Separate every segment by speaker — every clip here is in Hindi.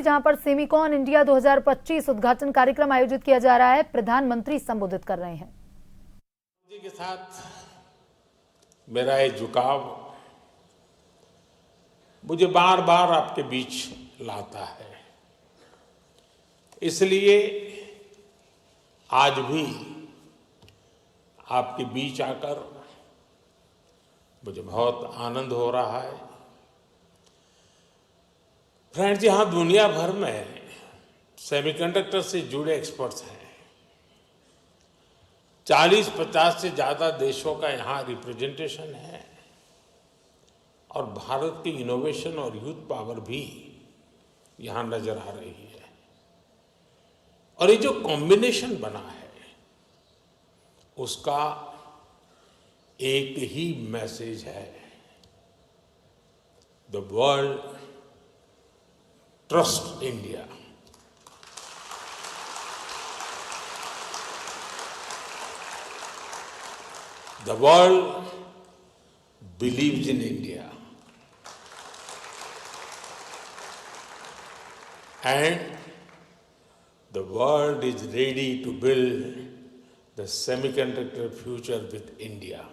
Speaker 1: जहां पर सेमिकॉन इंडिया 2025 उद्घाटन कार्यक्रम आयोजित किया जा रहा है। प्रधानमंत्री संबोधित कर रहे हैं।
Speaker 2: जी के साथ मेरा ये झुकाव मुझे बार बार आपके बीच लाता है, इसलिए आज भी आपके बीच आकर मुझे बहुत आनंद हो रहा है। फ्रेंड्स, यहां दुनिया भर में सेमीकंडक्टर से जुड़े एक्सपर्ट्स हैं। 40-50 से ज्यादा देशों का यहां रिप्रेजेंटेशन है और भारत की इनोवेशन और यूथ पावर भी यहां नजर आ रही है। और ये जो कॉम्बिनेशन बना है उसका एक ही मैसेज है, the world trust India. The world believes in India, and the world is ready to build the semiconductor future with India.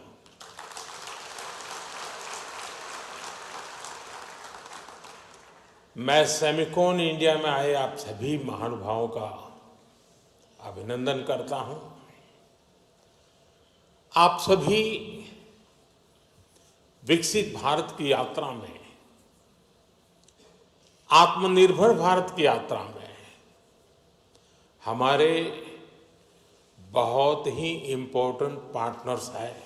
Speaker 2: मैं सेमिकॉन इंडिया में आए आप सभी महानुभावों का अभिनंदन करता हूं। आप सभी विकसित भारत की यात्रा में, आत्मनिर्भर भारत की यात्रा में हमारे बहुत ही इम्पोर्टेंट पार्टनर्स हैं।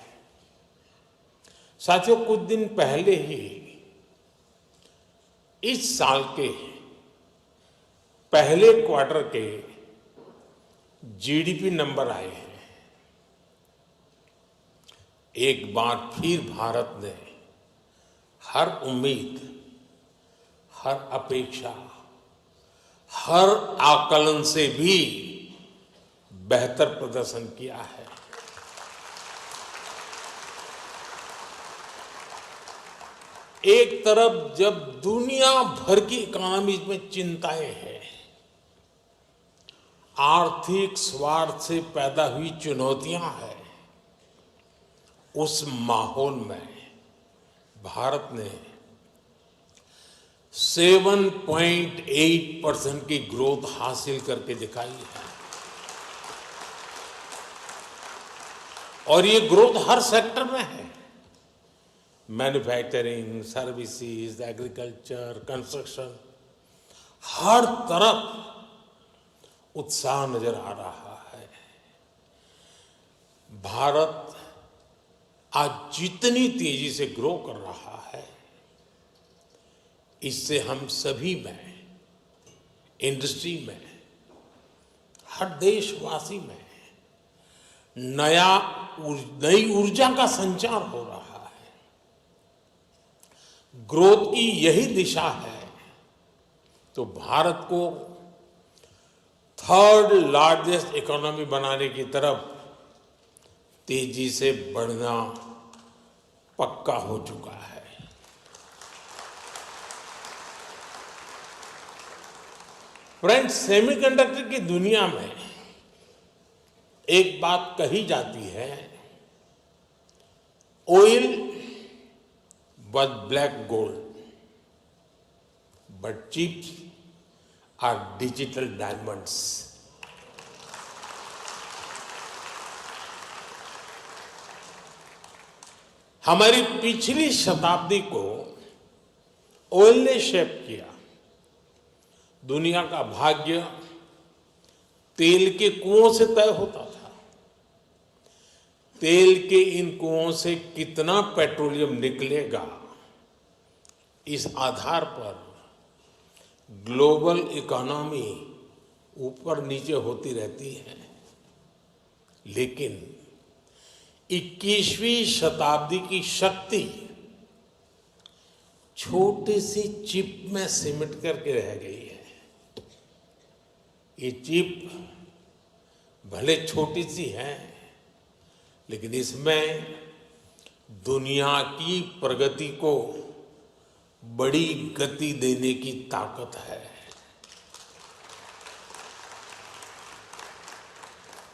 Speaker 2: साथियों, कुछ दिन पहले ही इस साल के पहले क्वार्टर के जीडीपी नंबर आए हैं। एक बार फिर भारत ने हर उम्मीद, हर अपेक्षा, हर आकलन से भी बेहतर प्रदर्शन किया है। एक तरफ जब दुनिया भर की इकोनॉमी में चिंताएं हैं, आर्थिक स्वार्थ से पैदा हुई चुनौतियां हैं, उस माहौल में भारत ने 7.8% की ग्रोथ हासिल करके दिखाई है। और ये ग्रोथ हर सेक्टर में है, मैन्युफैक्चरिंग, सर्विसेज, एग्रीकल्चर, कंस्ट्रक्शन, हर तरफ उत्साह नजर आ रहा है। भारत आज जितनी तेजी से ग्रो कर रहा है, इससे हम सभी में, इंडस्ट्री में, हर देशवासी में नई ऊर्जा का संचार हो रहा है। ग्रोथ की यही दिशा है तो भारत को थर्ड लार्जेस्ट इकोनॉमी बनाने की तरफ तेजी से बढ़ना पक्का हो चुका है। फ्रेंड्स, सेमीकंडक्टर की दुनिया में एक बात कही जाती है, oil was black gold, but chips are digital diamonds. हमारी पिछली शताब्दी को ऑयल ने शेप किया। दुनिया का भाग्य तेल के कुओं से तय होता था। तेल के इन कुओं से कितना पेट्रोलियम निकलेगा, इस आधार पर ग्लोबल इकोनॉमी ऊपर नीचे होती रहती है। लेकिन 21वीं शताब्दी की शक्ति छोटी सी चिप में सिमट करके रह गई है। ये चिप भले छोटी सी है, लेकिन इसमें दुनिया की प्रगति को बड़ी गति देने की ताकत है।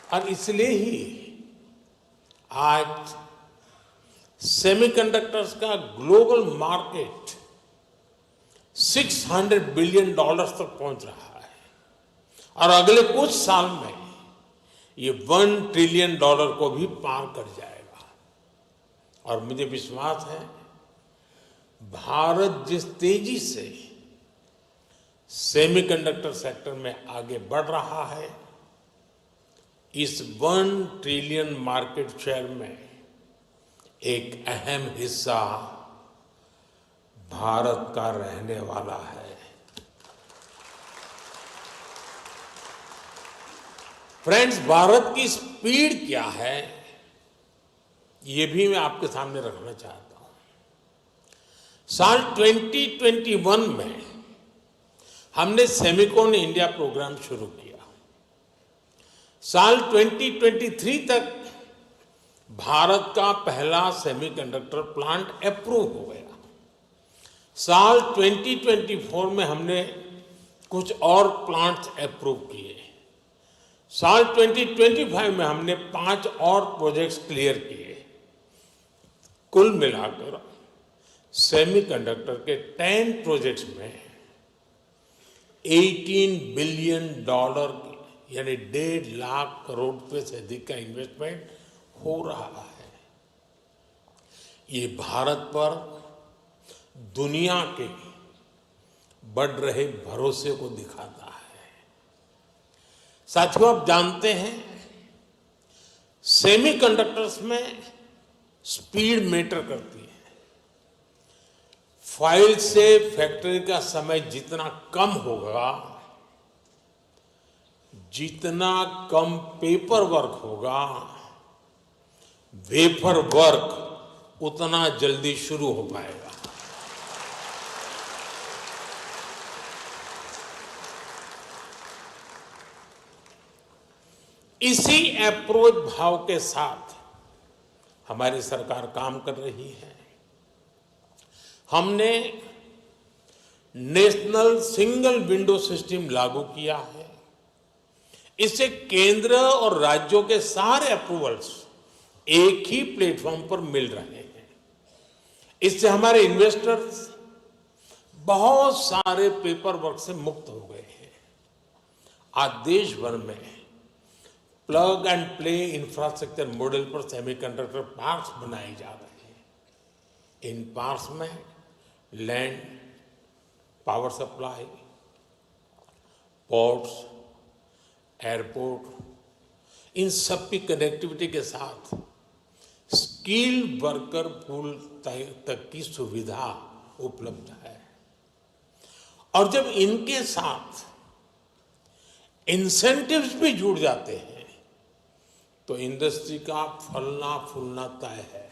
Speaker 2: और इसलिए ही आज सेमीकंडक्टर्स का ग्लोबल मार्केट $600 बिलियन तक पहुंच रहा है और अगले कुछ साल में ये $1 ट्रिलियन को भी पार कर जाएगा। और मुझे विश्वास है भारत जिस तेजी से सेमीकंडक्टर सेक्टर में आगे बढ़ रहा है, इस $1 ट्रिलियन मार्केट शेयर में एक अहम हिस्सा भारत का रहने वाला है। फ्रेंड्स, भारत की स्पीड क्या है, ये भी मैं आपके सामने रखना चाहता हूं। साल 2021 में हमने सेमिकॉन इंडिया प्रोग्राम शुरू किया। साल 2023 तक भारत का पहला सेमीकंडक्टर प्लांट अप्रूव हो गया। साल 2024 में हमने कुछ और प्लांट्स अप्रूव किए। साल 2025 में हमने 5 और प्रोजेक्ट्स क्लियर किए। कुल मिलाकर सेमीकंडक्टर के 10 प्रोजेक्ट्स में $18 बिलियन यानी 1.5 लाख करोड़ रुपए से अधिक का इन्वेस्टमेंट हो रहा है। ये भारत पर दुनिया के बढ़ रहे भरोसे को दिखाता है। साथियों, आप जानते हैं सेमीकंडक्टर्स में स्पीड मैटर करती है। फाइल से फैक्ट्री का समय जितना कम होगा, जितना कम पेपर वर्क होगा, वेफर वर्क उतना जल्दी शुरू हो पाएगा। इसी अप्रोच भाव के साथ हमारी सरकार काम कर रही है। हमने नेशनल सिंगल विंडो सिस्टम लागू किया है। इससे केंद्र और राज्यों के सारे अप्रूवल्स एक ही प्लेटफॉर्म पर मिल रहे हैं। इससे हमारे इन्वेस्टर्स बहुत सारे पेपर वर्क से मुक्त हो गए हैं। आज देश भर में plug and play infrastructure model पर सेमीकंडक्टर पार्क्स बनाए जा रहे हैं। इन पार्क्स में land, power supply, ports, airport, इन सब की कनेक्टिविटी के साथ स्किल्ड वर्कर पूल तक की सुविधा उपलब्ध है। और जब इनके साथ इंसेंटिव्स भी जुड़ जाते हैं तो इंडस्ट्री का फलना फूलना तय है।